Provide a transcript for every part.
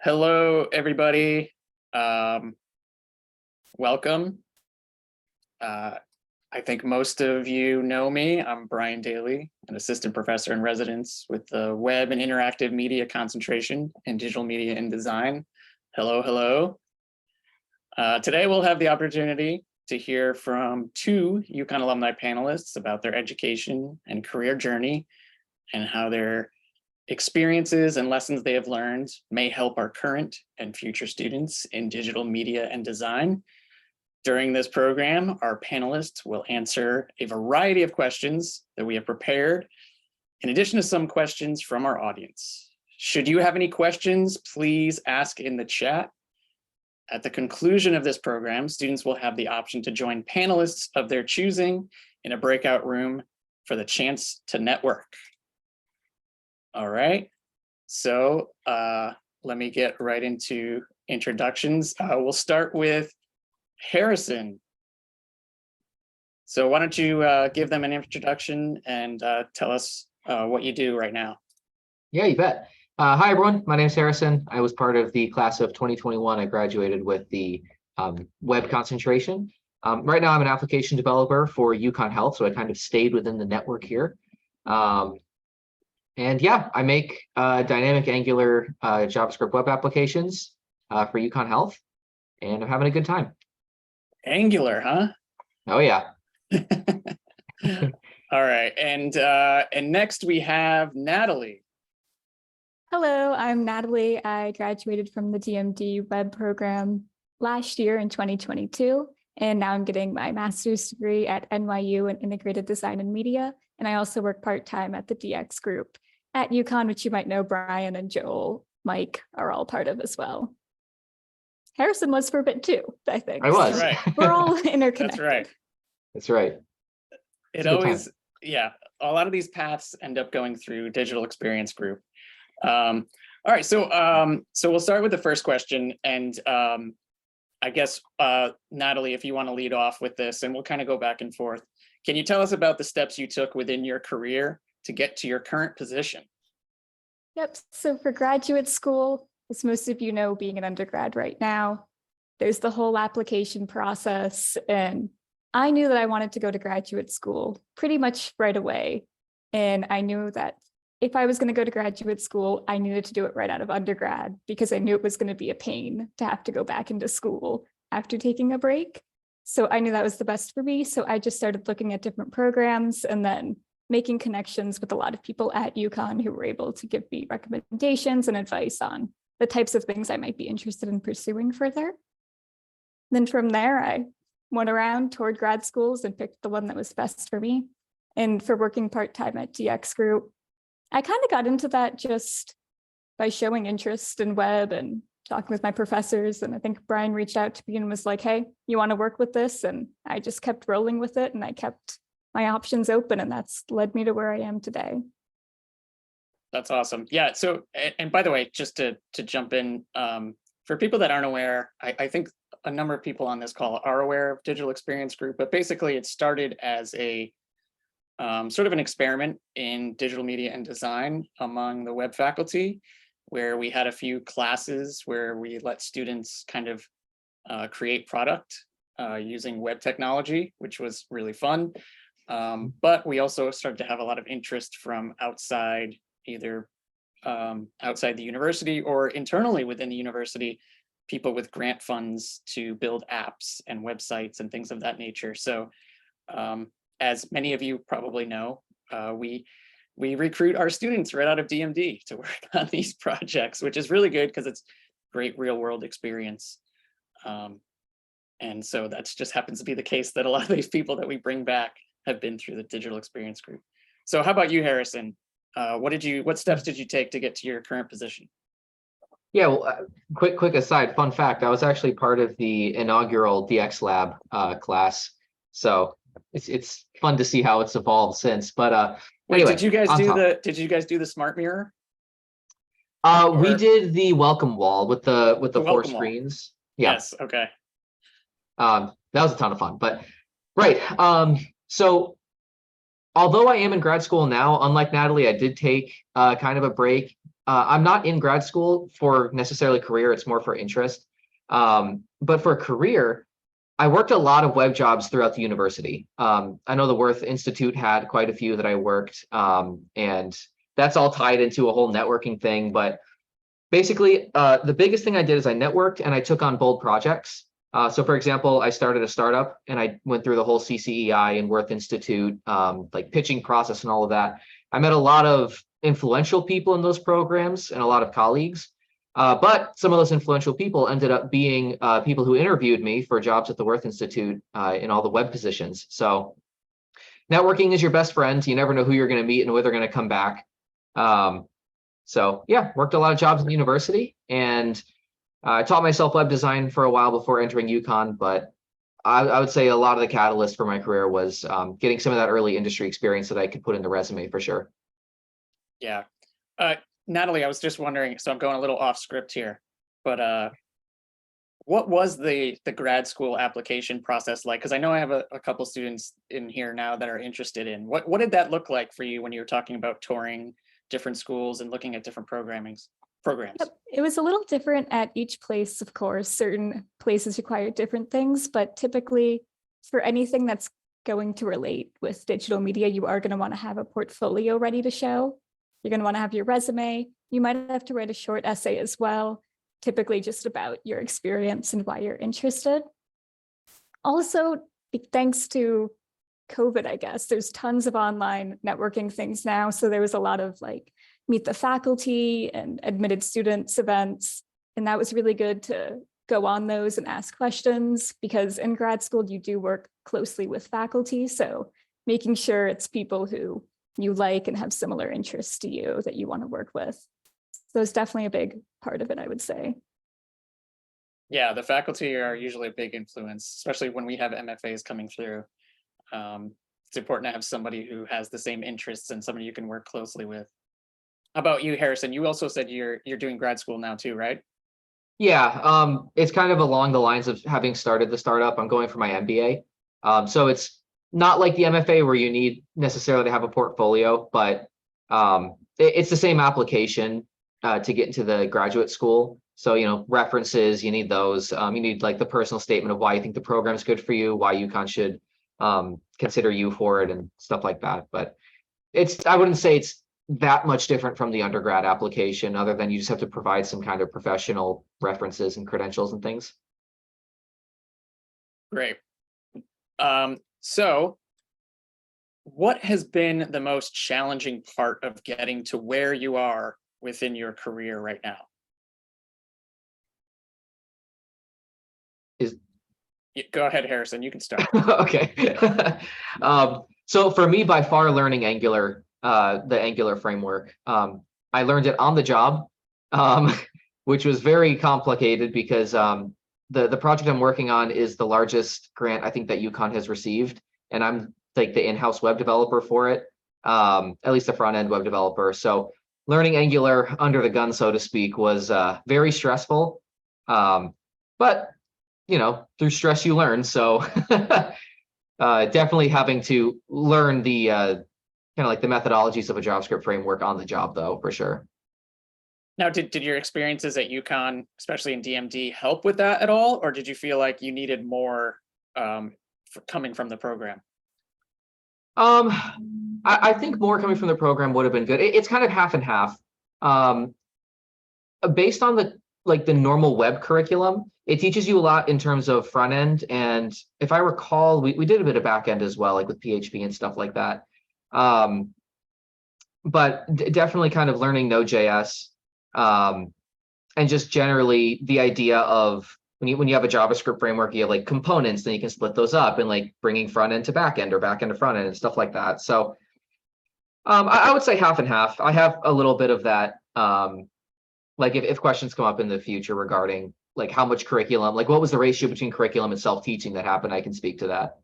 Hello, everybody. Welcome. I think most of you know me. I'm Brian Daly, an assistant professor in residence with the Web and Interactive Media concentration in Digital Media and Design. Hello, hello. Today we'll have the opportunity to hear from two UConn alumni panelists about their education and career journey and how their experiences and lessons they have learned may help our current and future students in digital media and design. During this program, our panelists will answer a variety of questions that we have prepared, in addition to some questions from our audience. Should you have any questions, please ask in the chat. At the conclusion of this program, students will have the option to join panelists of their choosing in a breakout room for the chance to network. All right, so let me get right into introductions. We'll start with Harrison. So why don't you give them an introduction and tell us what you do right now? Yeah, you bet. Hi, everyone. My name is Harrison. I was part of the class of 2021. I graduated with the web concentration. Right now, I'm an application developer for UConn Health, so I kind of stayed within the network here. And yeah, I make dynamic Angular JavaScript web applications for UConn Health, and I'm having a good time. Angular, huh? Oh yeah. All right, and next we have Natalie. Hello, I'm Natalie. I graduated from the DMD web program last year in 2022, and now I'm getting my master's degree at NYU in integrated design and media. And I also work part-time at the DX group at UConn, which you might know Brian and Joel, Mike are all part of as well. Harrison was for a bit too, I think. I was. Right. We're all interconnected. That's right. That's right. It always, yeah, a lot of these paths end up going through digital experience group. All right, so we'll start with the first question, and I guess Natalie, if you want to lead off with this, and we'll kind of go back and forth. Can you tell us about the steps you took within your career to get to your current position? Yep, so for graduate school, as most of you know, being an undergrad right now, there's the whole application process, and I knew that I wanted to go to graduate school pretty much right away. And I knew that if I was going to go to graduate school, I needed to do it right out of undergrad because I knew it was going to be a pain to have to go back into school after taking a break. So I knew that was the best for me. So I just started looking at different programs and then making connections with a lot of people at UConn who were able to give me recommendations and advice on the types of things I might be interested in pursuing further. Then from there, I went around, toured grad schools and picked the one that was best for me. And for working part-time at DX Group, I kind of got into that just by showing interest in web and talking with my professors. And I think Brian reached out to me and was like, hey, you want to work with this? And I just kept rolling with it and I kept my options open, and that's led me to where I am today. That's awesome. Yeah, so, and by the way, just to jump in, for people that aren't aware, I think a number of people on this call are aware of Digital Experience Group, but basically it started as a sort of an experiment in digital media and design among the web faculty, where we had a few classes where we let students kind of create product using web technology, which was really fun. But we also started to have a lot of interest from outside, either outside the university or internally within the university, people with grant funds to build apps and websites and things of that nature. So as many of you probably know, we recruit our students right out of DMD to work on these projects, which is really good because it's great real world experience. And so that's just happens to be the case that a lot of these people that we bring back have been through the Digital Experience Group. So how about you, Harrison? What steps did you take to get to your current position? Yeah, well, quick aside, fun fact, I was actually part of the inaugural DX Lab class. So it's fun to see how it's evolved since. But wait, anyway, did you guys do the smart mirror? We did the welcome wall with the 4 screens. Yeah. Yes, okay. That was a ton of fun, but right. So although I am in grad school now, unlike Natalie, I did take kind of a break I'm not in grad school for necessarily career, it's more for interest. But for career, I worked a lot of web jobs throughout the university. I know the Worth Institute had quite a few that I worked, and that's all tied into a whole networking thing. But basically, the biggest thing I did is I networked and I took on bold projects. So for example, I started a startup and I went through the whole CCEI and Worth Institute, like pitching process and all of that. I met a lot of influential people in those programs and a lot of colleagues. But some of those influential people ended up being people who interviewed me for jobs at the Worth Institute in all the web positions. So networking is your best friend. You never know who you're going to meet and whether they're going to come back. So yeah, worked a lot of jobs in the university, and I taught myself web design for a while before entering UConn, but I would say a lot of the catalyst for my career was getting some of that early industry experience that I could put in the resume for sure. Yeah. Natalie, I was just wondering, so I'm going a little off script here, but what was the grad school application process like? Because I know I have a couple students in here now that are interested in what did that look like for you when you were talking about touring different schools and looking at different programs? Yep. It was a little different at each place, of course. Certain places require different things, but typically for anything that's going to relate with digital media, you are going to want to have a portfolio ready to show. You're going to want to have your resume. You might have to write a short essay as well, typically just about your experience and why you're interested. Also, thanks to COVID, I guess, there's tons of online networking things now. So there was a lot of like meet the faculty and admitted students events. And that was really good to go on those and ask questions, because in grad school, you do work closely with faculty. So making sure it's people who you like and have similar interests to you that you want to work with. So it's definitely a big part of it, I would say. Yeah, the faculty are usually a big influence, especially when we have MFAs coming through. It's important to have somebody who has the same interests and somebody you can work closely with. How about you, Harrison? You also said you're doing grad school now too, right? Yeah, it's kind of along the lines of having started the startup. I'm going for my MBA. So it's not like the MFA where you need necessarily to have a portfolio, but it's the same application to get into the graduate school. So, you know, references, you need those. You need like the personal statement of why you think the program's good for you, why UConn should consider you for it and stuff like that. But I wouldn't say it's that much different from the undergrad application, other than you just have to provide some kind of professional references and credentials and things. Great. So what has been the most challenging part of getting to where you are within your career right now? Go ahead, Harrison, you can start. Okay. So for me, by far, learning Angular, the Angular framework, I learned it on the job, which was very complicated because the project I'm working on is the largest grant I think that UConn has received, and I'm like the in-house web developer for it, at least the front-end web developer. So learning Angular under the gun, so to speak, was very stressful. But you know, through stress you learn. So definitely having to learn the kind of like the methodologies of a JavaScript framework on the job, though, for sure. Now, did your experiences at UConn, especially in DMD, help with that at all? Or did you feel like you needed more coming from the program? I think more coming from the program would have been good. It's kind of half and half. Based on the normal web curriculum, it teaches you a lot in terms of front end. And if I recall, we did a bit of back end as well, like with PHP and stuff like that. But definitely kind of learning Node.js, and just generally the idea of when you have a JavaScript framework, you have like components, then you can split those up and like bringing front end to back end or back end to front end and stuff like that. So I would say half and half. I have a little bit of that. Like if questions come up in the future regarding like how much curriculum, like what was the ratio between curriculum and self-teaching that happened, I can speak to that.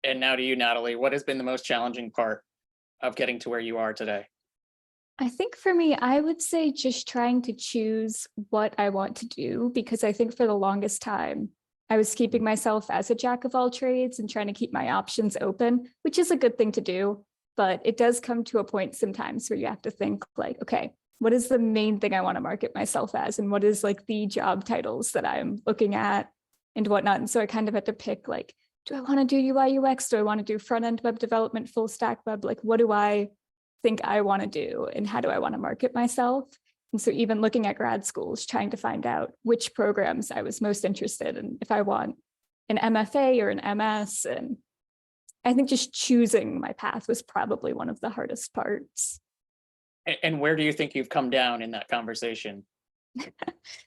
And now to you, Natalie, what has been the most challenging part of getting to where you are today? I think for me, I would say just trying to choose what I want to do, because I think for the longest time, I was keeping myself as a jack of all trades and trying to keep my options open, which is a good thing to do. but it does come to a point sometimes where you have to think like, okay, what is the main thing I want to market myself as? And what is like the job titles that I'm looking at and whatnot? And so I kind of had to pick like, do I want to do UI UX? Do I want to do front end web development, full stack web? Like, what do I think I want to do? And how do I want to market myself? And so even looking at grad schools, trying to find out which programs I was most interested in, if I want an MFA or an MS. And I think just choosing my path was probably one of the hardest parts. And where do you think you've come down in that conversation?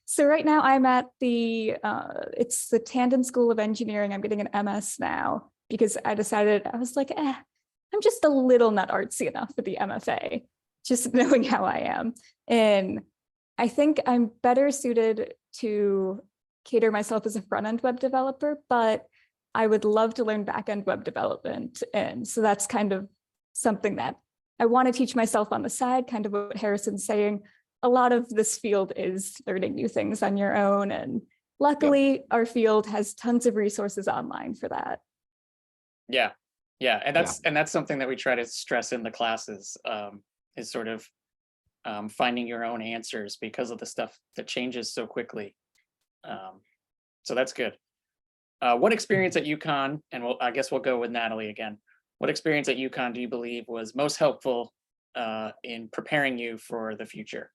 So right now I'm at it's the Tandon School of Engineering. I'm getting an MS now because I decided, I was like, I'm just a little not artsy enough for the MFA, just knowing how I am. And I think I'm better suited to cater myself as a front-end web developer, but I would love to learn back-end web development. And so that's kind of something that I want to teach myself on the side, kind of what Harrison's saying. A lot of this field is learning new things on your own. And luckily, our field has tons of resources online for that. Yeah. And that's something that we try to stress in the classes, is sort of finding your own answers because of the stuff that changes so quickly. So that's good. What experience at UConn, and I guess we'll go with Natalie again. What experience at UConn do you believe was most helpful in preparing you for the future?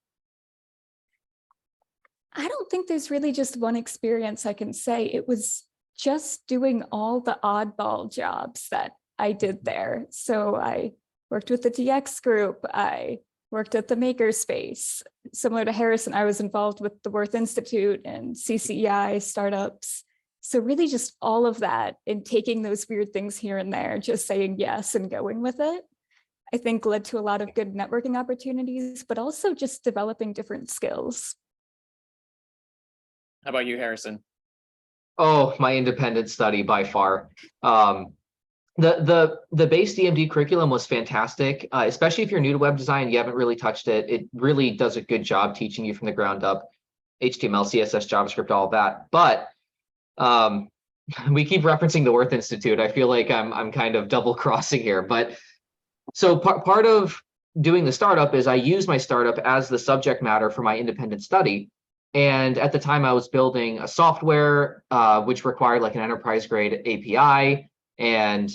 I don't think there's really just one experience I can say. It was just doing all the oddball jobs that I did there. So I worked with the DX group. I worked at the makerspace. Similar to Harrison, I was involved with the Worth Institute and CCEI startups. So really just all of that and taking those weird things here and there, just saying yes and going with it, I think led to a lot of good networking opportunities, but also just developing different skills. How about you, Harrison? Oh, my independent study by far. The base DMD curriculum was fantastic, especially if you're new to web design, you haven't really touched it. It really does a good job teaching you from the ground up, HTML, CSS, JavaScript, all of that. But we keep referencing the Worth Institute. I feel like I'm kind of double crossing here. But so part of doing the startup is I use my startup as the subject matter for my independent study. And at the time I was building a software which required like an enterprise grade API and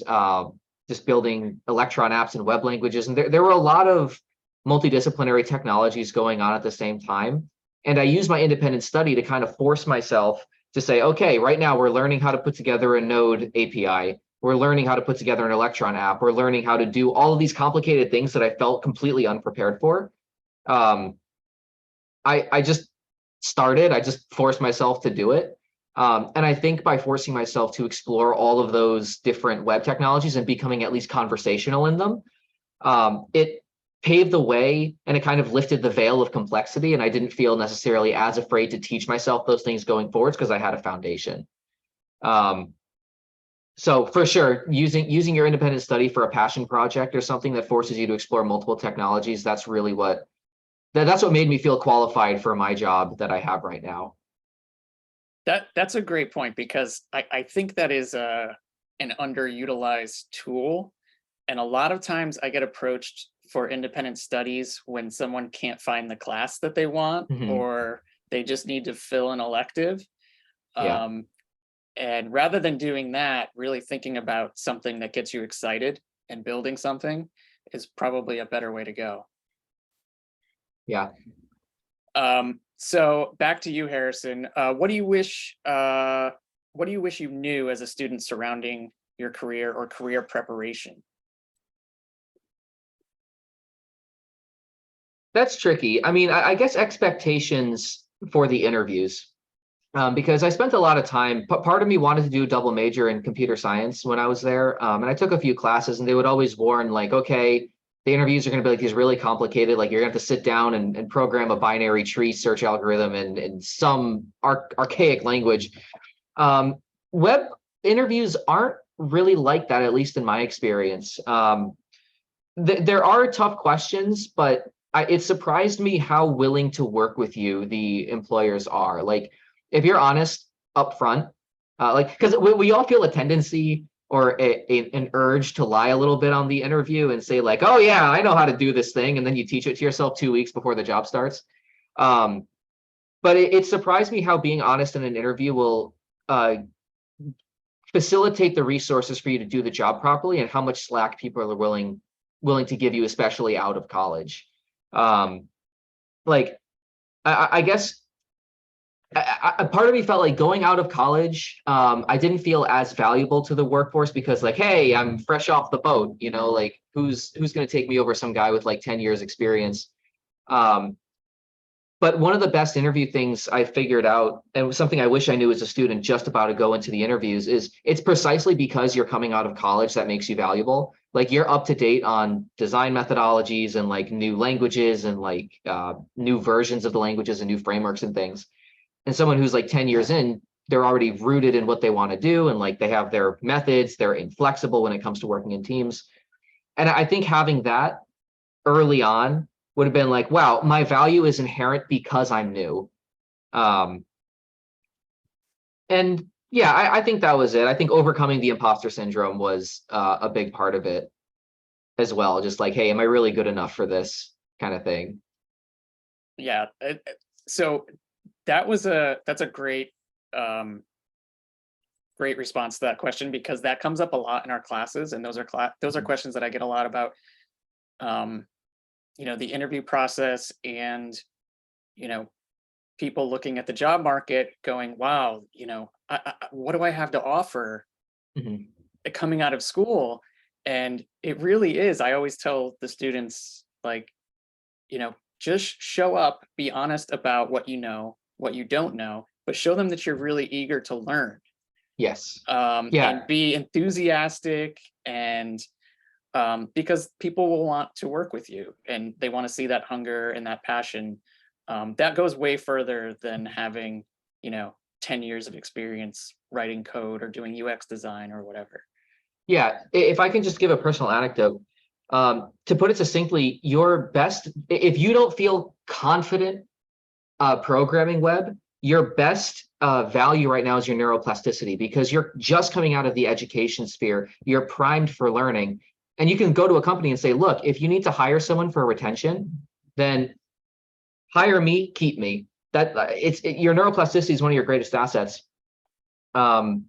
just building Electron apps and web languages. And there were a lot of multidisciplinary technologies going on at the same time. And I used my independent study to kind of force myself to say, okay, right now we're learning how to put together a Node API. We're learning how to put together an Electron app. We're learning how to do all of these complicated things that I felt completely unprepared for. I just started, I just forced myself to do it. And I think by forcing myself to explore all of those different web technologies and becoming at least conversational in them, it paved the way and it kind of lifted the veil of complexity. And I didn't feel necessarily as afraid to teach myself those things going forwards because I had a foundation. So for sure, using your independent study for a passion project or something that forces you to explore multiple technologies, that's really that's what made me feel qualified for my job that I have right now. That's a great point, because I think that is an underutilized tool. And a lot of times I get approached for independent studies when someone can't find the class that they want, or they just need to fill an elective. And rather than doing that, really thinking about something that gets you excited and building something is probably a better way to go. Yeah. So back to you, Harrison. What do you wish you knew as a student surrounding your career or career preparation? That's tricky. I mean, I guess expectations for the interviews, because I spent a lot of time, part of me wanted to do a double major in computer science when I was there. And I took a few classes and they would always warn like, okay, the interviews are going to be like these really complicated, like you're going to have to sit down and program a binary tree search algorithm in some archaic language. Web interviews aren't really like that, at least in my experience. There are tough questions, but it surprised me how willing to work with you the employers are. Like, if you're honest up front, like, because we all feel a tendency, or an urge to lie a little bit on the interview and say like, oh yeah, I know how to do this thing. And then you teach it to yourself 2 weeks before the job starts. But it surprised me how being honest in an interview will facilitate the resources for you to do the job properly, and how much slack people are willing to give you, especially out of college. Like, I guess part of me felt like going out of college, I didn't feel as valuable to the workforce because like, hey, I'm fresh off the boat, you know, like who's going to take me over some guy with like 10 years experience. But one of the best interview things I figured out, and something I wish I knew as a student just about to go into the interviews, is it's precisely because you're coming out of college that makes you valuable. Like you're up to date on design methodologies and like new languages and like new versions of the languages and new frameworks and things. And someone who's like 10 years in, they're already rooted in what they want to do. And like they have their methods, they're inflexible when it comes to working in teams. And I think having that early on would have been like, wow, my value is inherent because I'm new. And yeah, I think that was it. I think overcoming the imposter syndrome was a big part of it as well. Just like, hey, am I really good enough for this kind of thing? Yeah. So that's a great great response to that question, because that comes up a lot in our classes, and those are questions that I get a lot about. You know, the interview process, and you know, people looking at the job market going, wow, you know, what do I have to offer coming out of school? And it really is, I always tell the students, like, you know, just show up, be honest about what you know, what you don't know, but show them that you're really eager to learn. Yes. And be enthusiastic, and because people will want to work with you and they want to see that hunger and that passion. That goes way further than having, you know, 10 years of experience writing code or doing UX design or whatever. Yeah, if I can just give a personal anecdote, to put it succinctly, your best, if you don't feel confident programming web, your best value right now is your neuroplasticity, because you're just coming out of the education sphere, you're primed for learning. And you can go to a company and say, look, if you need to hire someone for retention, then hire me, keep me. Your neuroplasticity is one of your greatest assets. And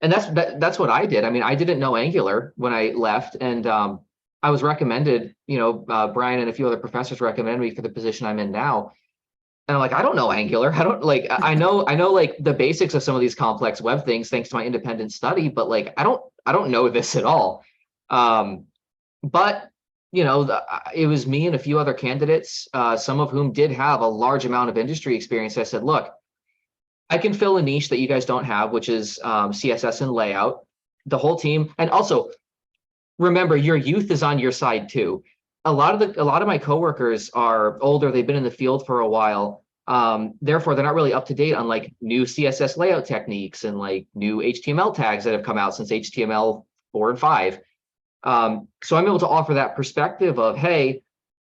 that's what I did. I mean, I didn't know Angular when I left, and I was recommended, you know, Brian and a few other professors recommended me for the position I'm in now. And I'm like, I don't know Angular. I know like the basics of some of these complex web things thanks to my independent study, but like I don't know this at all. But you know, it was me and a few other candidates, some of whom did have a large amount of industry experience. I said, look, I can fill a niche that you guys don't have, which is CSS and layout. The whole team, and also remember, your youth is on your side too. A lot of my coworkers are older; they've been in the field for a while. Therefore, they're not really up to date on like new CSS layout techniques and like new HTML tags that have come out since HTML 4 and 5. So I'm able to offer that perspective of, hey,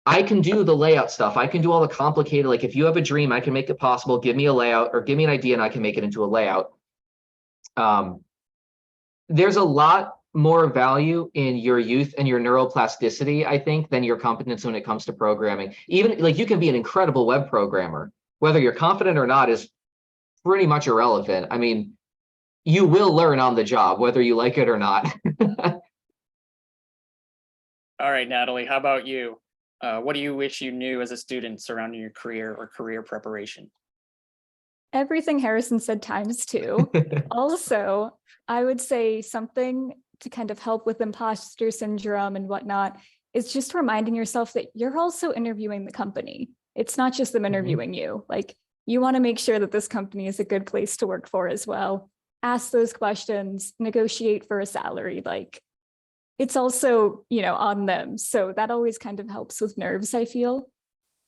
I can do the layout stuff. I can do all the complicated, like if you have a dream, I can make it possible. Give me a layout or give me an idea and I can make it into a layout. There's a lot more value in your youth and your neuroplasticity, I think, than your competence when it comes to programming. Even like you can be an incredible web programmer, whether you're confident or not is pretty much irrelevant. I mean, you will learn on the job, whether you like it or not. All right, Natalie, how about you? What do you wish you knew as a student surrounding your career or career preparation? Everything Harrison said ×2. Also, I would say something to kind of help with imposter syndrome and whatnot is just reminding yourself that you're also interviewing the company. It's not just them interviewing you. Like, you want to make sure that this company is a good place to work for as well. Ask those questions, negotiate for a salary. Like, it's also, you know, on them. So that always kind of helps with nerves, I feel.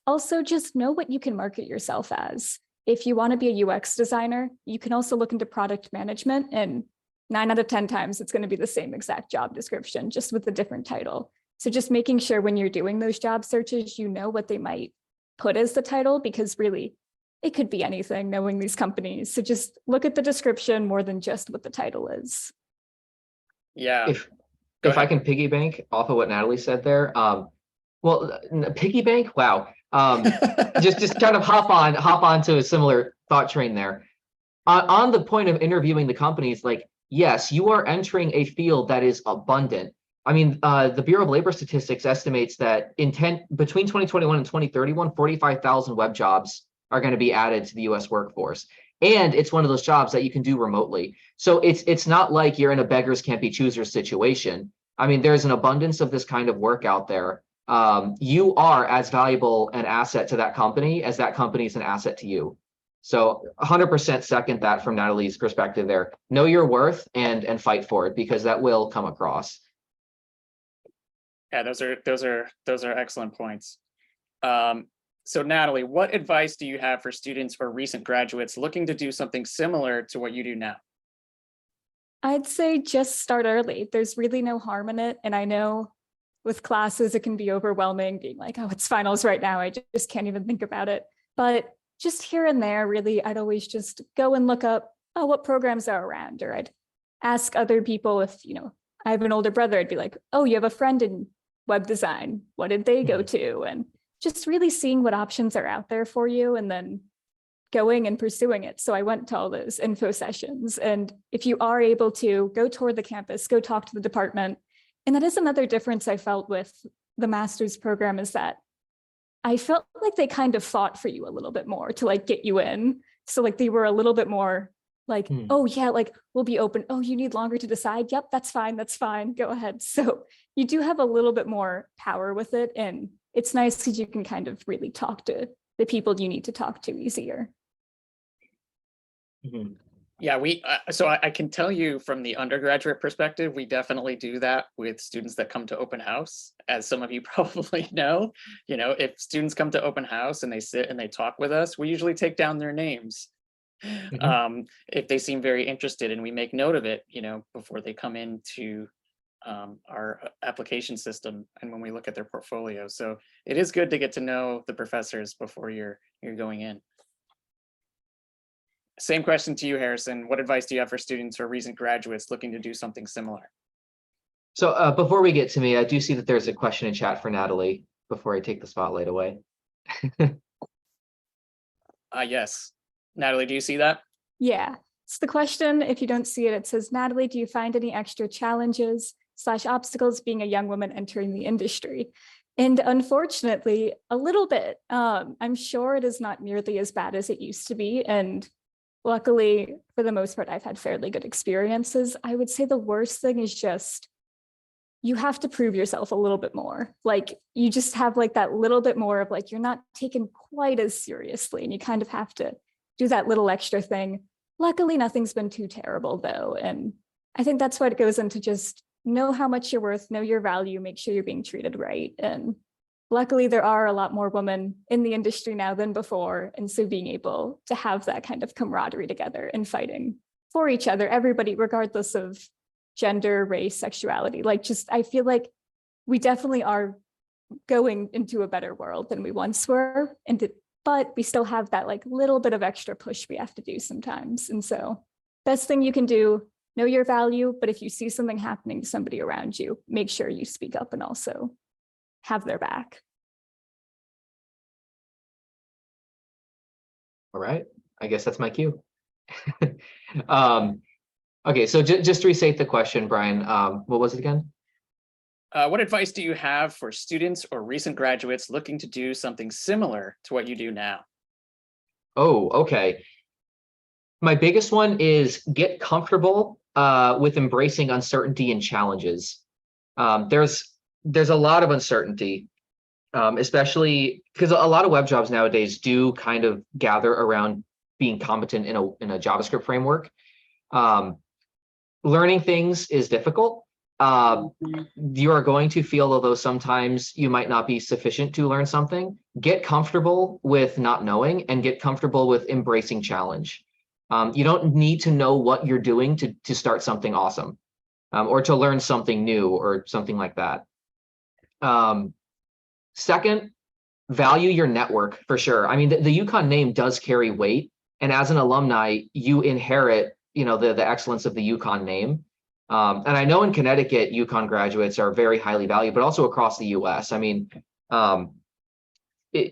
Also, just know what you can market yourself as. If you want to be a UX designer, you can also look into product management, and 9 out of 10 times, it's going to be the same exact job description, just with a different title. So just making sure when you're doing those job searches, you know what they might put as the title, because really, it could be anything, knowing these companies. So just look at the description more than just what the title is. Yeah. If Go if I ahead. can piggy bank off of what Natalie said there, piggy bank, wow. Just kind of hop on to a similar thought train there. On the point of interviewing the companies, like, yes, you are entering a field that is abundant. I mean, the Bureau of Labor Statistics estimates that between 2021 and 2031, 45,000 web jobs are going to be added to the US workforce. And it's one of those jobs that you can do remotely. So it's not like you're in a beggars can't be choosers situation. I mean, there's an abundance of this kind of work out there. You are as valuable an asset to that company as that company is an asset to you. So 100% second that from Natalie's perspective there. Know your worth and fight for it, because that will come across. Yeah, those are excellent points. So Natalie, what advice do you have for students or recent graduates looking to do something similar to what you do now? I'd say just start early. There's really no harm in it. And I know with classes, it can be overwhelming being like, oh, it's finals right now. I just can't even think about it. But just here and there, really, I'd always just go and look up, oh, what programs are around, or I'd ask other people if, I have an older brother, I'd be like, oh, you have a friend in web design. What did they go to? And just really seeing what options are out there for you and then going and pursuing it. So I went to all those info sessions. And if you are able to go tour the campus, go talk to the department. And that is another difference I felt with the master's program, is that I felt like they kind of fought for you a little bit more to like get you in. So like they were a little bit more like, oh yeah, like we'll be open. Oh, you need longer to decide. Yep, that's fine. That's fine. Go ahead. So you do have a little bit more power with it. And it's nice because you can kind of really talk to the people you need to talk to easier. Yeah, so I can tell you from the undergraduate perspective, we definitely do that with students that come to open house. As some of you probably know, if students come to open house and they sit and they talk with us, we usually take down their names. If they seem very interested, and we make note of it, before they come into our application system and when we look at their portfolio. So it is good to get to know the professors before you're going in. Same question to you, Harrison. What advice do you have for students or recent graduates looking to do something similar? So before we get to me, I do see that there's a question in chat for Natalie before I take the spotlight away. Yes. Natalie, do you see that? Yeah. It's the question. If you don't see it, it says, Natalie, do you find any extra challenges/obstacles being a young woman entering the industry? And unfortunately, a little bit. I'm sure it is not nearly as bad as it used to be. And luckily, for the most part, I've had fairly good experiences. I would say the worst thing is just, you have to prove yourself a little bit more. Like you just have like that little bit more of like, you're not taken quite as seriously, and you kind of have to do that little extra thing. Luckily, nothing's been too terrible though. And I think that's what it goes into, just know how much you're worth, know your value, make sure you're being treated right. And luckily, there are a lot more women in the industry now than before. And so being able to have that kind of camaraderie together and fighting for each other, everybody, regardless of gender, race, sexuality, like just, I feel like we definitely are going into a better world than we once were. But we still have that like little bit of extra push we have to do sometimes. And so best thing you can do, know your value, but if you see something happening to somebody around you, make sure you speak up and also have their back. All right, I guess that's my cue. Okay, so just to restate the question, Brian, what was it again? What advice do you have for students or recent graduates looking to do something similar to what you do now? Oh, okay. My biggest one is get comfortable with embracing uncertainty and challenges. There's a lot of uncertainty, especially because a lot of web jobs nowadays do kind of gather around being competent in a JavaScript framework. Learning things is difficult. You are going to feel, although sometimes you might not be sufficient to learn something, get comfortable with not knowing and get comfortable with embracing challenge. You don't need to know what you're doing to start something awesome, or to learn something new or something like that. Second, value your network for sure. I mean, the UConn name does carry weight, and as an alumni, you inherit, the excellence of the UConn name. And I know in Connecticut, UConn graduates are very highly valued, but also across the US. I mean,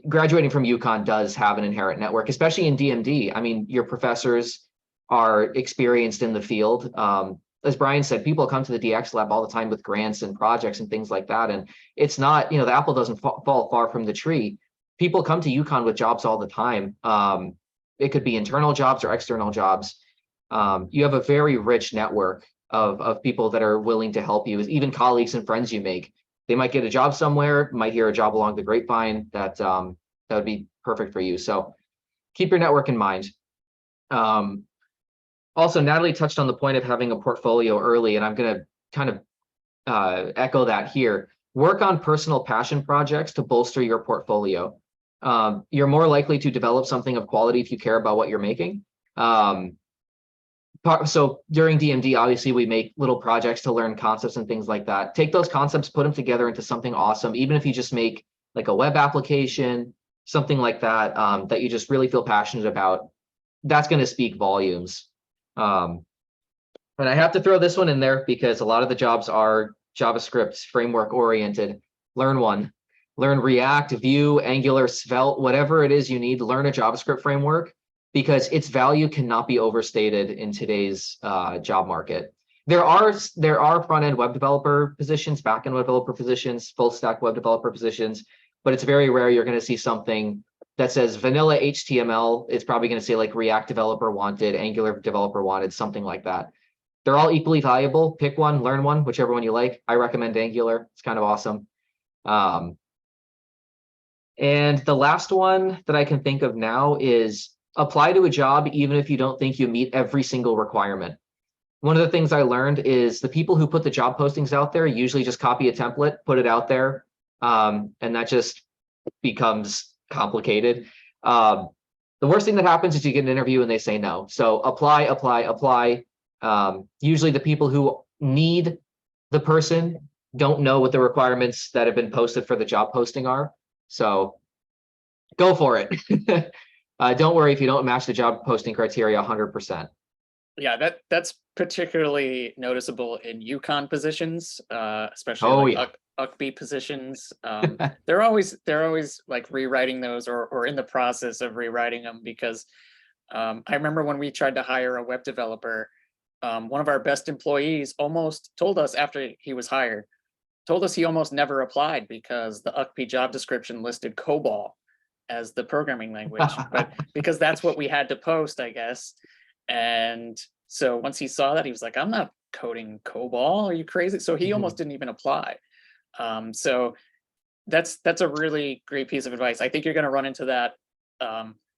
graduating from UConn does have an inherent network, especially in DMD. I mean, your professors are experienced in the field. As Brian said, people come to the DX lab all the time with grants and projects and things like that. And it's not, the apple doesn't fall far from the tree. People come to UConn with jobs all the time. It could be internal jobs or external jobs. You have a very rich network of people that are willing to help you, even colleagues and friends you make. They might get a job somewhere, might hear a job along the grapevine that would be perfect for you. So keep your network in mind. Also, Natalie touched on the point of having a portfolio early, and I'm going to kind of echo that here. Work on personal passion projects to bolster your portfolio. You're more likely to develop something of quality if you care about what you're making. So during DMD, obviously, we make little projects to learn concepts and things like that. Take those concepts, put them together into something awesome, even if you just make like a web application, something like that, that you just really feel passionate about. That's going to speak volumes. And I have to throw this one in there because a lot of the jobs are JavaScript framework oriented. Learn one. Learn React, Vue, Angular, Svelte, whatever it is you need. Learn a JavaScript framework, because its value cannot be overstated in today's job market. There are front-end web developer positions, back-end web developer positions, full-stack web developer positions, but it's very rare you're going to see something that says vanilla HTML. It's probably going to say like React developer wanted, Angular developer wanted, something like that. They're all equally valuable. Pick one, learn one, whichever one you like. I recommend Angular. It's kind of awesome. And the last one that I can think of now is apply to a job even if you don't think you meet every single requirement. One of the things I learned is the people who put the job postings out there usually just copy a template, put it out there, and that just becomes complicated. The worst thing that happens is you get an interview and they say no. So apply. Usually the people who need the person don't know what the requirements that have been posted for the job posting are. So go for it. Don't worry if you don't match the job posting criteria 100%. Yeah, that's particularly noticeable in UConn positions, especially UCB positions. They're always like rewriting those or in the process of rewriting them, because I remember when we tried to hire a web developer, one of our best employees almost told us after he was hired, he almost never applied because the UCB job description listed COBOL as the programming language, but because that's what we had to post, I guess. And so once he saw that, he was like, I'm not coding COBOL. Are you crazy? So he almost didn't even apply. So that's a really great piece of advice. I think you're going to run into that.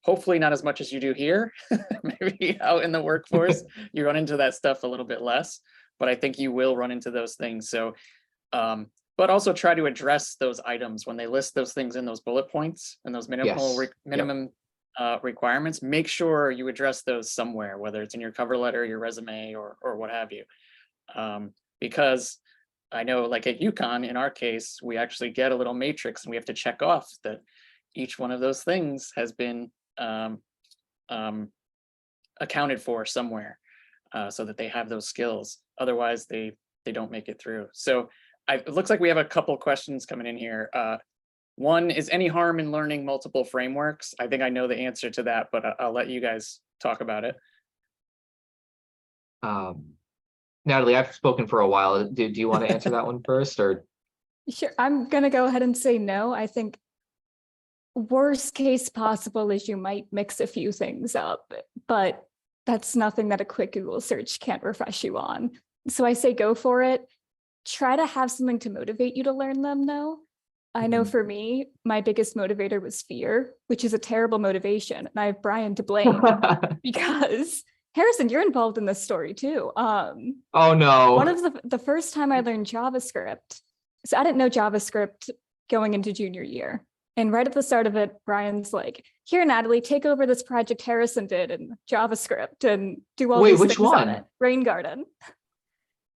Hopefully not as much as you do here. Maybe out in the workforce, you run into that stuff a little bit less, but I think you will run into those things. So, but also try to address those items when they list those things in those bullet points and those minimum requirements. Make sure you address those somewhere, whether it's in your cover letter, your resume, or what have you. Because I know, like at UConn, in our case, we actually get a little matrix and we have to check off that each one of those things has been accounted for somewhere, so that they have those skills. Otherwise, they don't make it through. So it looks like we have a couple questions coming in here. One is, any harm in learning multiple frameworks? I think I know the answer to that, but I'll let you guys talk about it. Natalie, I've spoken for a while. Do you want to answer that one first, or? Sure, I'm going to go ahead and say no. I think worst case possible is you might mix a few things up, but that's nothing that a quick Google search can't refresh you on. So I say go for it. Try to have something to motivate you to learn them, though. I know for me, my biggest motivator was fear, which is a terrible motivation. And I have Brian to blame because Harrison, you're involved in this story too. Oh no. One of the first time I learned JavaScript, so I didn't know JavaScript going into junior year. And right at the start of it, Brian's like, here, Natalie, take over this project Harrison did in JavaScript and do all these things on it. Rain Garden.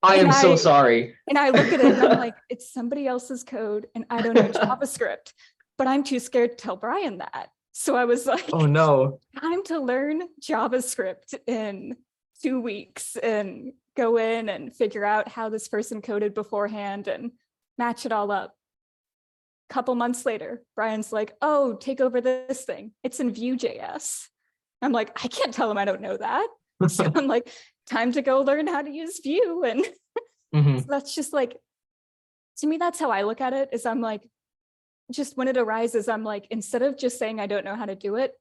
I am so sorry. And I look at it and I'm like, it's somebody else's code and I don't know JavaScript, but I'm too scared to tell Brian that. So I was like, oh no, time to learn JavaScript in 2 weeks and go in and figure out how this person coded beforehand and match it all up. Couple months later, Brian's like, oh, take over this thing. It's in Vue.js. I'm like, I can't tell him I don't know that. So I'm like, time to go learn how to use Vue. And so that's just like, to me, that's how I look at it, is I'm like, just when it arises, I'm like, instead of just saying I don't know how to do it,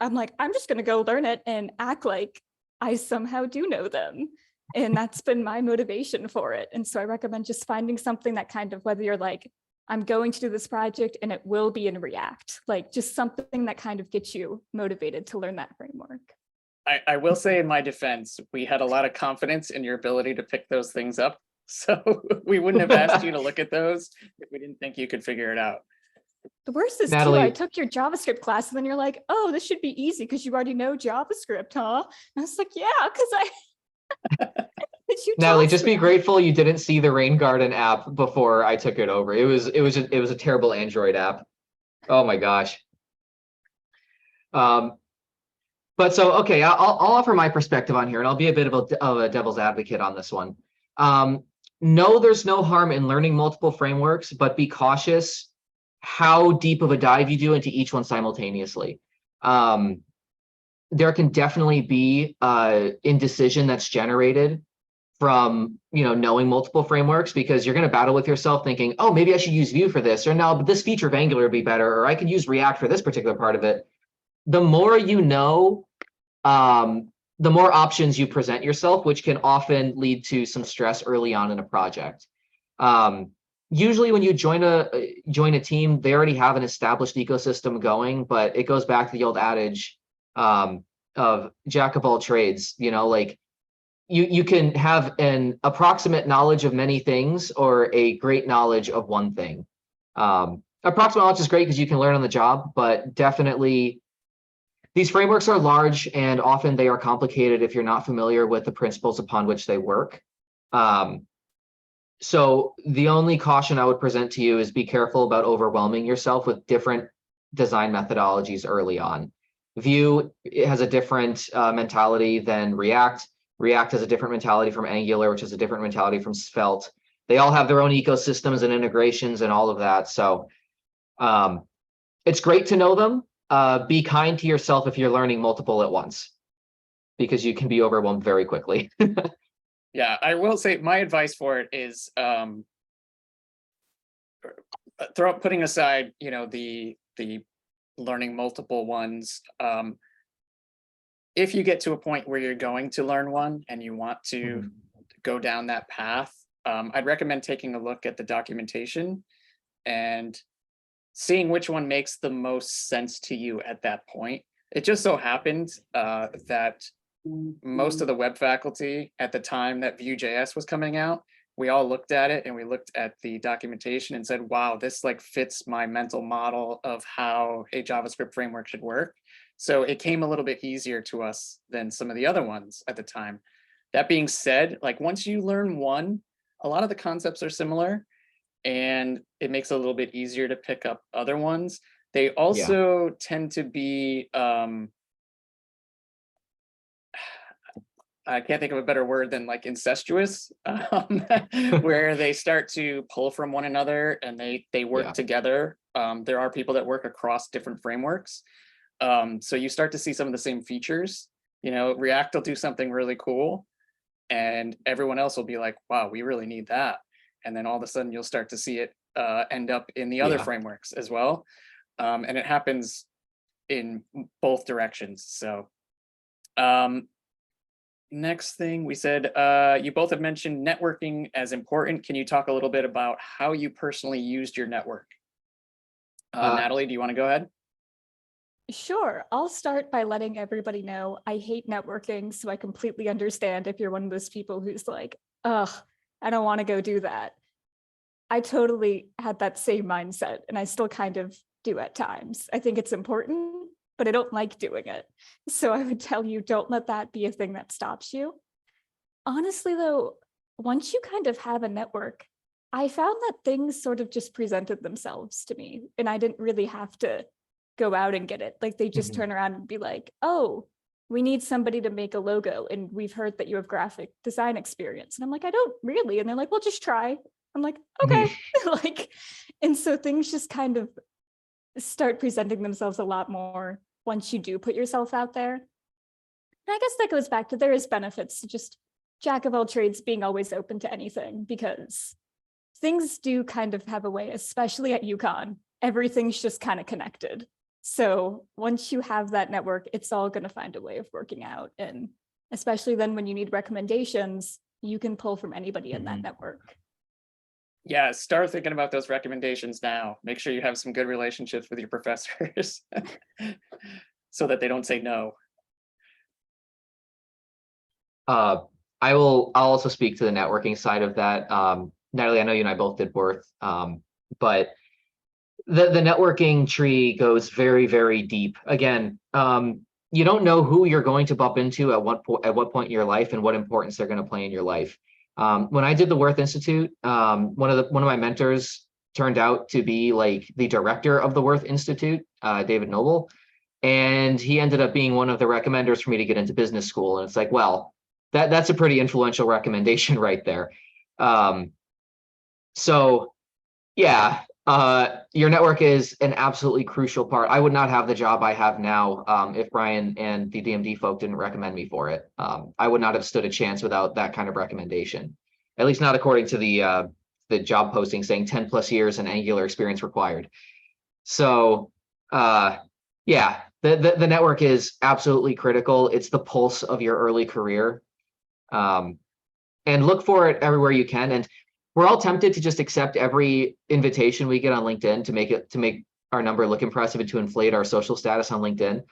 I'm like, I'm just going to go learn it and act like I somehow do know them. And that's been my motivation for it. And so I recommend just finding something that kind of, whether you're like, I'm going to do this project and it will be in React, like just something that kind of gets you motivated to learn that framework. I will say, in my defense, we had a lot of confidence in your ability to pick those things up. So we wouldn't have asked you to look at those if we didn't think you could figure it out. The worst is Natalie, too, I took your JavaScript class and then you're like, oh, this should be easy because you already know JavaScript, huh? And I was like, yeah, because I... Natalie, just be grateful you didn't see the Rain Garden app before I took it over. It was a terrible Android app. Oh my gosh. But so, okay, I'll offer my perspective on here, and I'll be a bit of a devil's advocate on this one. No, there's no harm in learning multiple frameworks, but be cautious how deep of a dive you do into each one simultaneously. There can definitely be indecision that's generated from knowing multiple frameworks, because you're going to battle with yourself thinking, oh, maybe I should use Vue for this, or no, but this feature of Angular would be better, or I could use React for this particular part of it. The more you know, the more options you present yourself, which can often lead to some stress early on in a project. Usually when you join a team, they already have an established ecosystem going, but it goes back to the old adage of jack of all trades. Like you can have an approximate knowledge of many things or a great knowledge of one thing. Approximate knowledge is great because you can learn on the job, but definitely these frameworks are large and often they are complicated if you're not familiar with the principles upon which they work. So the only caution I would present to you is be careful about overwhelming yourself with different design methodologies early on. Vue has a different mentality than React. React has a different mentality from Angular, which is a different mentality from Svelte. They all have their own ecosystems and integrations and all of that. So it's great to know them. Be kind to yourself if you're learning multiple at once, because you can be overwhelmed very quickly. Yeah, I will say my advice for it is putting aside, the learning multiple ones. If you get to a point where you're going to learn one and you want to go down that path, I'd recommend taking a look at the documentation and seeing which one makes the most sense to you at that point. It just so happened that most of the web faculty at the time that Vue.js was coming out, we all looked at it and we looked at the documentation and said, wow, this like fits my mental model of how a JavaScript framework should work. So it came a little bit easier to us than some of the other ones at the time. That being said, like once you learn one, a lot of the concepts are similar and it makes it a little bit easier to pick up other ones. They also tend to be, I can't think of a better word than like incestuous, where they start to pull from one another and they work together. There are people that work across different frameworks. So you start to see some of the same features. React will do something really cool and everyone else will be like, wow, we really need that. And then all of a sudden you'll start to see it end up in the other frameworks as well. And it happens in both directions. So next thing we said, you both have mentioned networking as important. Can you talk a little bit about how you personally used your network? Natalie, do you want to go ahead? Sure. I'll start by letting everybody know I hate networking, so I completely understand if you're one of those people who's like, ugh, I don't want to go do that. I totally had that same mindset, and I still kind of do at times. I think it's important, but I don't like doing it. So I would tell you, don't let that be a thing that stops you. Honestly, though, once you kind of have a network, I found that things sort of just presented themselves to me, and I didn't really have to go out and get it. Like they just turn around and be like, oh, we need somebody to make a logo. And we've heard that you have graphic design experience. And I'm like, I don't really. And they're like, well, just try. I'm like, okay. Like, and so things just kind of start presenting themselves a lot more once you do put yourself out there. And I guess that goes back to there is benefits to just jack of all trades being always open to anything, because things do kind of have a way, especially at UConn, everything's just kind of connected. So once you have that network, it's all going to find a way of working out. And especially then when you need recommendations, you can pull from anybody in that network. Yeah, start thinking about those recommendations now. Make sure you have some good relationships with your professors so that they don't say no. I'll also speak to the networking side of that. Natalie, I know you and I both did Worth, but the networking tree goes very, very deep. Again, you don't know who you're going to bump into at what point in your life and what importance they're going to play in your life. When I did the Worth Institute, one of my mentors turned out to be like the director of the Worth Institute, David Noble, and he ended up being one of the recommenders for me to get into business school. And it's like, well, that's a pretty influential recommendation right there. So yeah, your network is an absolutely crucial part. I would not have the job I have now if Brian and the DMD folk didn't recommend me for it. I would not have stood a chance without that kind of recommendation, at least not according to the job posting saying 10 plus years and Angular experience required. So yeah, the network is absolutely critical. It's the pulse of your early career. And look for it everywhere you can. And we're all tempted to just accept every invitation we get on LinkedIn to make our number look impressive and to inflate our social status on LinkedIn.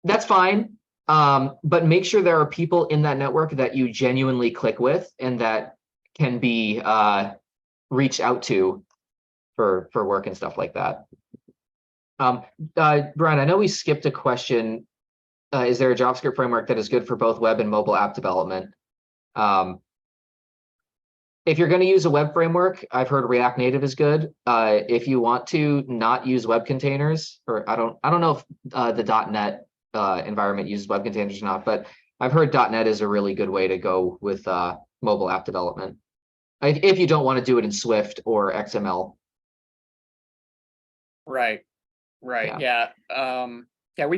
That's fine. But make sure there are people in that network that you genuinely click with and that can be reached out to for work and stuff like that. Brian, I know we skipped a question. Is there a JavaScript framework that is good for both web and mobile app development? If you're going to use a web framework, I've heard React Native is good. If you want to not use web containers, or I don't know if the .NET environment uses web containers or not, but I've heard .NET is a really good way to go with mobile app development. If you don't want to do it in Swift or XML. Right. Yeah. Yeah, we're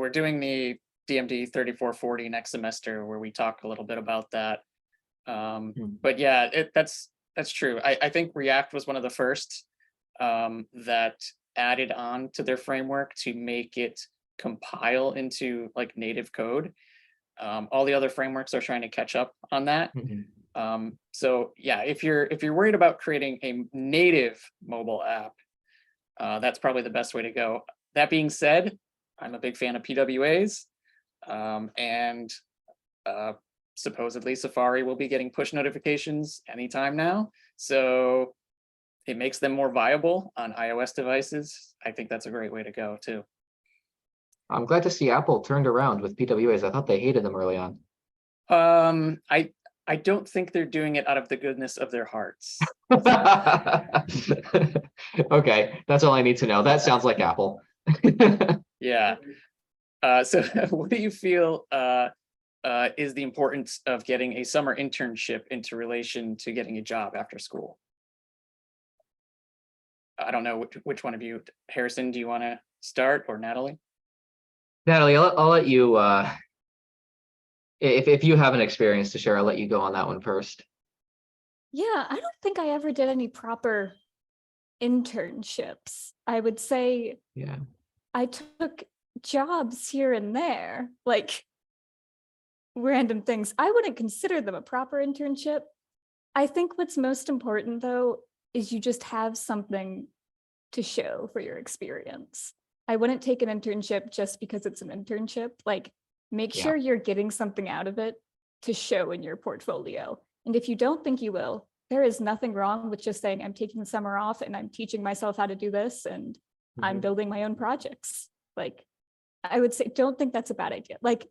doing the DMD 3440 next semester where we talk a little bit about that. But yeah, that's true. I think React was one of the first that added on to their framework to make it compile into like native code. All the other frameworks are trying to catch up on that. So yeah, if you're worried about creating a native mobile app, that's probably the best way to go. That being said, I'm a big fan of PWAs, and supposedly Safari will be getting push notifications anytime now. So it makes them more viable on iOS devices. I think that's a great way to go too. I'm glad to see Apple turned around with PWAs. I thought they hated them early on. I don't think they're doing it out of the goodness of their hearts. Okay, that's all I need to know. That sounds like Apple. Yeah. So what do you feel is the importance of getting a summer internship into relation to getting a job after school? I don't know which one of you. Harrison, do you want to start, or Natalie? Natalie, I'll let you, if you have an experience to share, I'll let you go on that one first. Yeah, I don't think I ever did any proper internships. I would say Yeah. I took jobs here and there, like random things. I wouldn't consider them a proper internship. I think what's most important though is you just have something to show for your experience. I wouldn't take an internship just because it's an internship. Like, make sure you're getting something out of it to show in your portfolio. And if you don't think you will, there is nothing wrong with just saying, I'm taking the summer off and I'm teaching myself how to do this and I'm building my own projects. Like, I would say, don't think that's a bad idea. Like,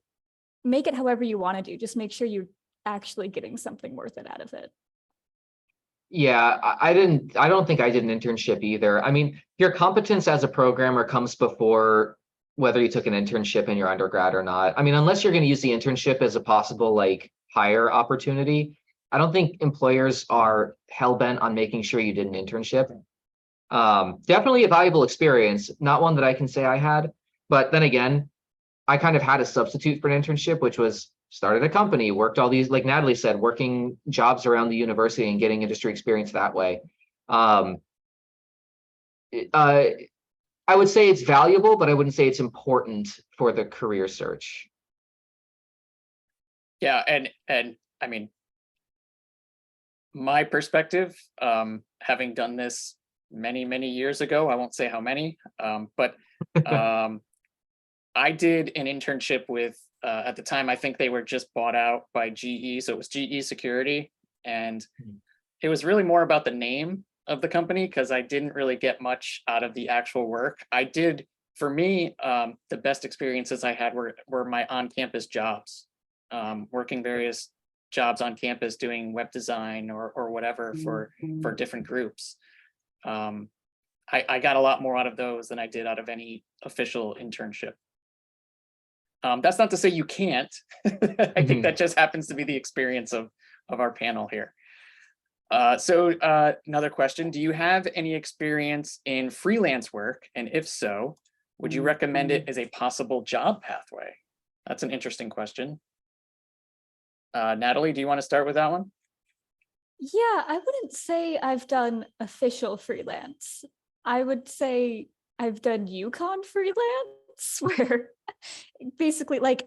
make it however you want to do. Just make sure you're actually getting something worth it out of it. Yeah, I don't think I did an internship either. I mean, your competence as a programmer comes before whether you took an internship in your undergrad or not. I mean, unless you're going to use the internship as a possible like hire opportunity, I don't think employers are hell-bent on making sure you did an internship. Definitely a valuable experience, not one that I can say I had, but then again, I kind of had a substitute for an internship, which was started a company, worked all these, like Natalie said, working jobs around the university and getting industry experience that way. I would say it's valuable, but I wouldn't say it's important for the career search. Yeah, and I mean, my perspective, having done this many years ago, I won't say how many, but I did an internship with, at the time, I think they were just bought out by GE, so it was GE Security, and it was really more about the name of the company because I didn't really get much out of the actual work. I did, for me, the best experiences I had were my on-campus jobs, working various jobs on campus doing web design or whatever for different groups. I got a lot more out of those than I did out of any official internship. That's not to say you can't. I think that just happens to be the experience of our panel here. So another question, do you have any experience in freelance work? And if so, would you recommend it as a possible job pathway? That's an interesting question. Natalie, do you want to start with that one? Yeah, I wouldn't say I've done official freelance. I would say I've done UConn freelance, where basically, like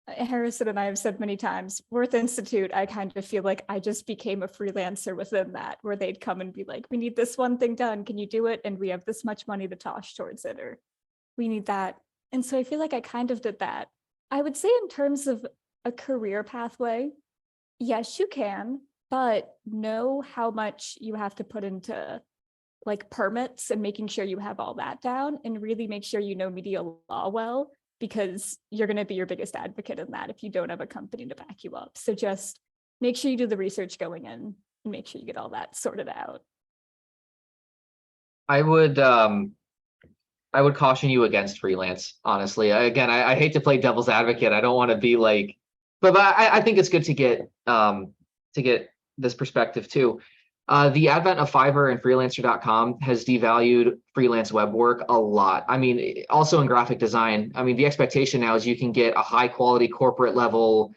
Harrison and I have said many times, Worth Institute, I kind of feel like I just became a freelancer within that, where they'd come and be like, we need this one thing done, can you do it? And we have this much money to toss towards it, or we need that. And so I feel like I kind of did that. I would say in terms of a career pathway, yes, you can, but know how much you have to put into like permits and making sure you have all that down, and really make sure you know media law well, because you're going to be your biggest advocate in that if you don't have a company to back you up. So just make sure you do the research going in and make sure you get all that sorted out. I would caution you against freelance, honestly. Again, I hate to play devil's advocate. I don't want to be like, but I think it's good to get this perspective too. The advent of Fiverr and freelancer.com has devalued freelance web work a lot. I mean, also in graphic design, I mean, the expectation now is you can get a high quality corporate level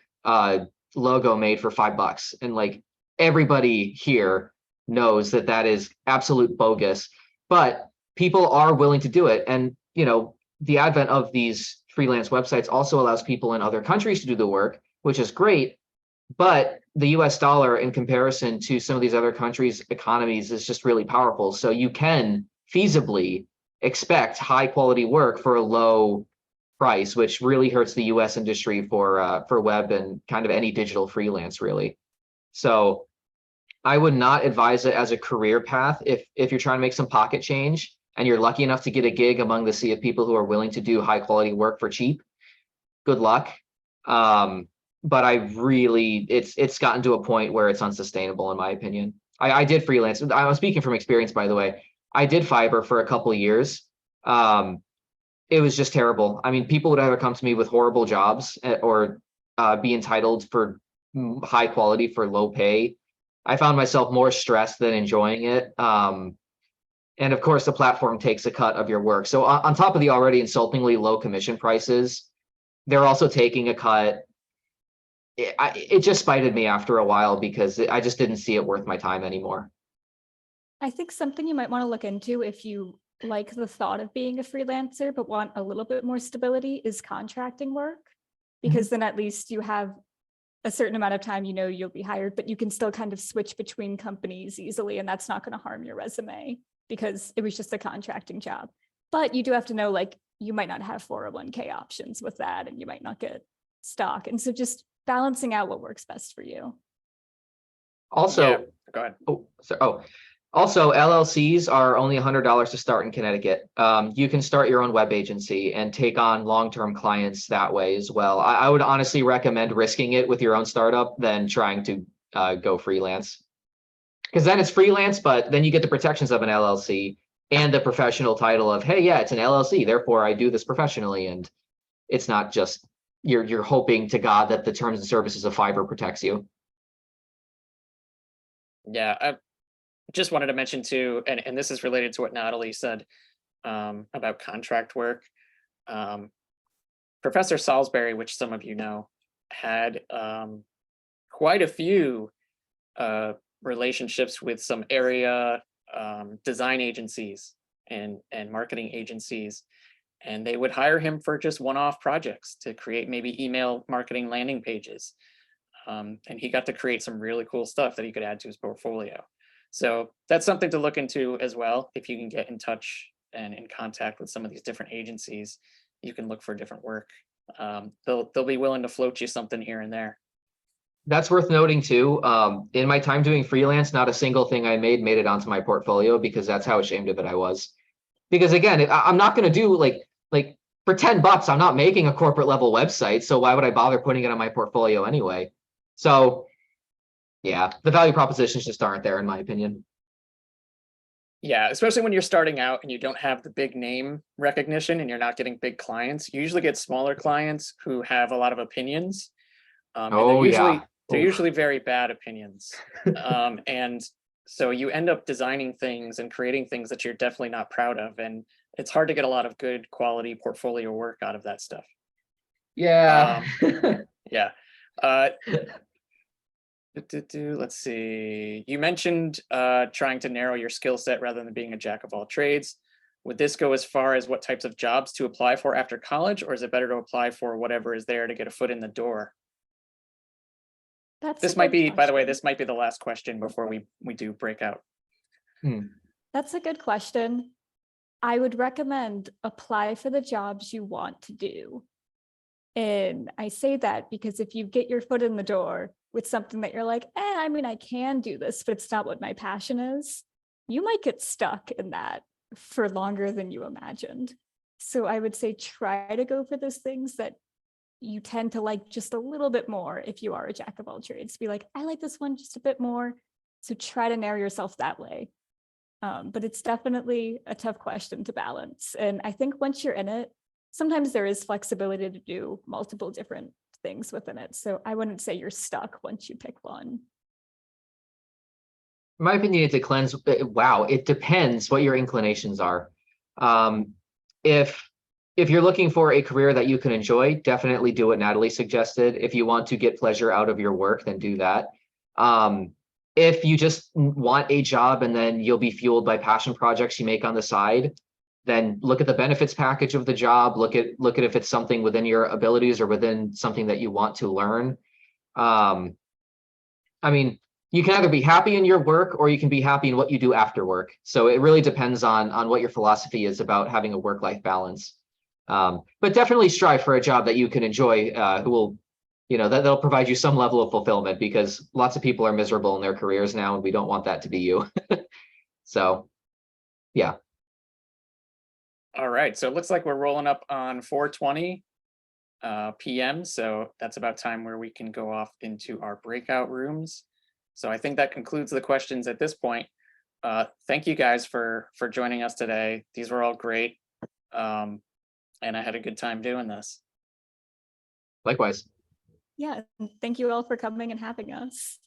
logo made for $5. And like everybody here knows that that is absolute bogus, but people are willing to do it. And, you know, the advent of these freelance websites also allows people in other countries to do the work, which is great. But the US dollar in comparison to some of these other countries' economies is just really powerful. So you can feasibly expect high quality work for a low price, which really hurts the US industry for web and kind of any digital freelance, really. So I would not advise it as a career path if you're trying to make some pocket change and you're lucky enough to get a gig among the sea of people who are willing to do high quality work for cheap. Good luck. But I really, it's gotten to a point where it's unsustainable, in my opinion. I did freelance. I'm speaking from experience, by the way. I did Fiverr for a couple of years. It was just terrible. I mean, people would either come to me with horrible jobs or be entitled for high quality for low pay. I found myself more stressed than enjoying it. And of course, the platform takes a cut of your work. So on top of the already insultingly low commission prices, they're also taking a cut. It just spited me after a while because I just didn't see it worth my time anymore. I think something you might want to look into if you like the thought of being a freelancer but want a little bit more stability is contracting work, because then at least you have a certain amount of time, you know, you'll be hired, but you can still kind of switch between companies easily, and that's not going to harm your resume because it was just a contracting job. But you do have to know, like, you might not have 401k options with that, and you might not get stock. And so just balancing out what works best for you. Also, yeah, go ahead. Also, LLCs are only $100 to start in Connecticut. You can start your own web agency and take on long-term clients that way as well. I would honestly recommend risking it with your own startup than trying to go freelance. Because then it's freelance, but then you get the protections of an LLC. and the professional title of, hey, yeah, it's an LLC, therefore I do this professionally. And it's not just you're hoping to God that the terms and services of Fiverr protects you. Yeah, I just wanted to mention too, and this is related to what Natalie said about contract work. Professor Salisbury, which some of you know, had quite a few relationships with some area design agencies and marketing agencies, and they would hire him for just one-off projects to create maybe email marketing landing pages. And he got to create some really cool stuff that he could add to his portfolio. So that's something to look into as well. If you can get in touch and in contact with some of these different agencies, you can look for different work. They'll be willing to float you something here and there. That's worth noting too. In my time doing freelance, not a single thing I made it onto my portfolio, because that's how ashamed of it I was. Because again, I'm not going to do like for $10, I'm not making a corporate level website. So why would I bother putting it on my portfolio anyway? So yeah, the value propositions just aren't there in my opinion. Yeah, especially when you're starting out and you don't have the big name recognition and you're not getting big clients. You usually get smaller clients who have a lot of opinions. And they're usually very bad opinions. And so you end up designing things and creating things that you're definitely not proud of. And it's hard to get a lot of good quality portfolio work out of that stuff. Yeah. Yeah. Let's see. You mentioned trying to narrow your skill set rather than being a jack of all trades. Would this go as far as what types of jobs to apply for after college, or is it better to apply for whatever is there to get a foot in the door? This might be, by the way, this might be the last question before we do breakout. That's a good question. I would recommend apply for the jobs you want to do. And I say that because if you get your foot in the door with something that you're like, I mean, I can do this, but it's not what my passion is, you might get stuck in that for longer than you imagined. So I would say try to go for those things that you tend to like just a little bit more if you are a jack of all trades. Be like, I like this one just a bit more. So try to narrow yourself that way. But it's definitely a tough question to balance. And I think once you're in it, sometimes there is flexibility to do multiple different things within it. So I wouldn't say you're stuck once you pick one. In my opinion, it's a cleanse. Wow, it depends what your inclinations are. If you're looking for a career that you can enjoy, definitely do what Natalie suggested. If you want to get pleasure out of your work, then do that. If you just want a job and then you'll be fueled by passion projects you make on the side, then look at the benefits package of the job. Look at if it's something within your abilities or within something that you want to learn. I mean, you can either be happy in your work or you can be happy in what you do after work. So it really depends on what your philosophy is about having a work-life balance. But definitely strive for a job that you can enjoy, who will, that'll provide you some level of fulfillment, because lots of people are miserable in their careers now, and we don't want that to be you. So, yeah. All right, so it looks like we're rolling up on 4:20 p.m. So that's about time where we can go off into our breakout rooms. So I think that concludes the questions at this point. Thank you guys for joining us today. These were all great. And I had a good time doing this. Likewise. Yeah, thank you all for coming and having us.